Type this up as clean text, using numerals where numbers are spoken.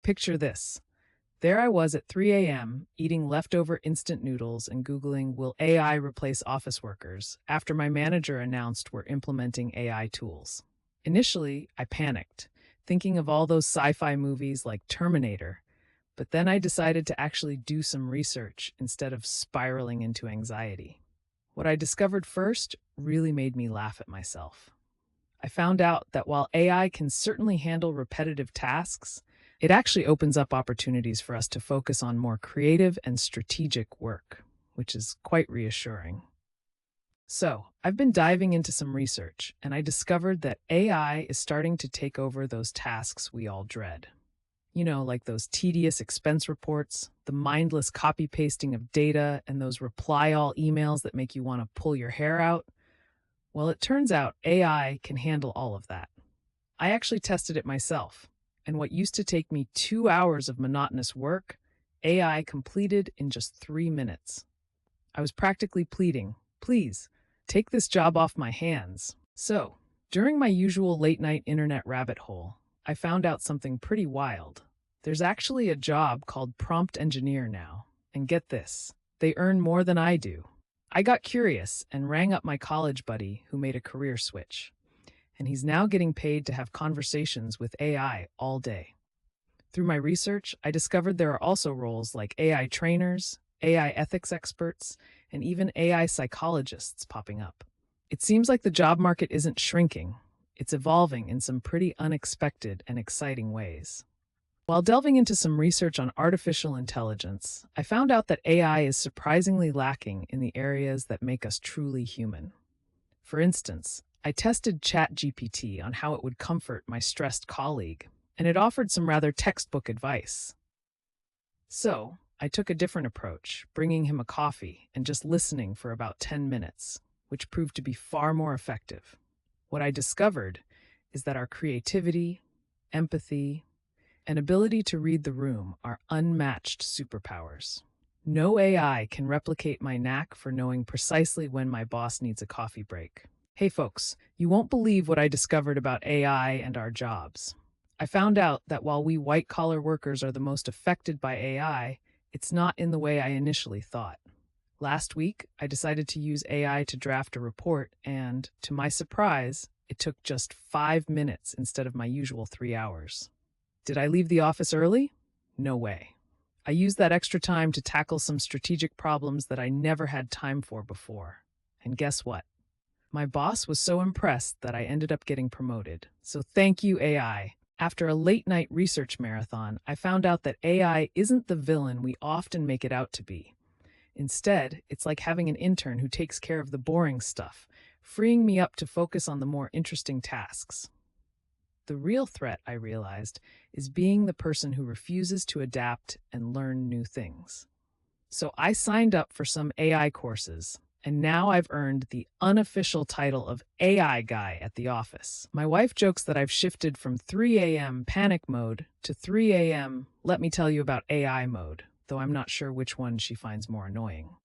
Picture this. There I was at 3 a.m., eating leftover instant noodles and Googling, will AI replace office workers, after my manager announced we're implementing AI tools. Initially, I panicked, thinking of all those sci-fi movies like Terminator, but then I decided to actually do some research instead of spiraling into anxiety. What I discovered first really made me laugh at myself. I found out that while AI can certainly handle repetitive tasks, it actually opens up opportunities for us to focus on more creative and strategic work, which is quite reassuring. So, I've been diving into some research, and I discovered that AI is starting to take over those tasks we all dread. Like those tedious expense reports, the mindless copy pasting of data, and those reply all emails that make you want to pull your hair out. Well, it turns out AI can handle all of that. I actually tested it myself, and what used to take me 2 hours of monotonous work, AI completed in just 3 minutes. I was practically pleading, please, take this job off my hands. So, during my usual late-night internet rabbit hole, I found out something pretty wild. There's actually a job called prompt engineer now, and get this, they earn more than I do. I got curious and rang up my college buddy who made a career switch, and he's now getting paid to have conversations with AI all day. Through my research, I discovered there are also roles like AI trainers, AI ethics experts, and even AI psychologists popping up. It seems like the job market isn't shrinking, it's evolving in some pretty unexpected and exciting ways. While delving into some research on artificial intelligence, I found out that AI is surprisingly lacking in the areas that make us truly human. For instance, I tested ChatGPT on how it would comfort my stressed colleague, and it offered some rather textbook advice. So, I took a different approach, bringing him a coffee and just listening for about 10 minutes, which proved to be far more effective. What I discovered is that our creativity, empathy, and ability to read the room are unmatched superpowers. No AI can replicate my knack for knowing precisely when my boss needs a coffee break. Hey folks, you won't believe what I discovered about AI and our jobs. I found out that while we white-collar workers are the most affected by AI, it's not in the way I initially thought. Last week, I decided to use AI to draft a report, and, to my surprise, it took just 5 minutes instead of my usual 3 hours. Did I leave the office early? No way. I used that extra time to tackle some strategic problems that I never had time for before. And guess what? My boss was so impressed that I ended up getting promoted. So thank you, AI. After a late-night research marathon, I found out that AI isn't the villain we often make it out to be. Instead, it's like having an intern who takes care of the boring stuff, freeing me up to focus on the more interesting tasks. The real threat, I realized, is being the person who refuses to adapt and learn new things. So I signed up for some AI courses, and now I've earned the unofficial title of AI guy at the office. My wife jokes that I've shifted from 3 a.m. panic mode to 3 a.m. let me tell you about AI mode, though I'm not sure which one she finds more annoying.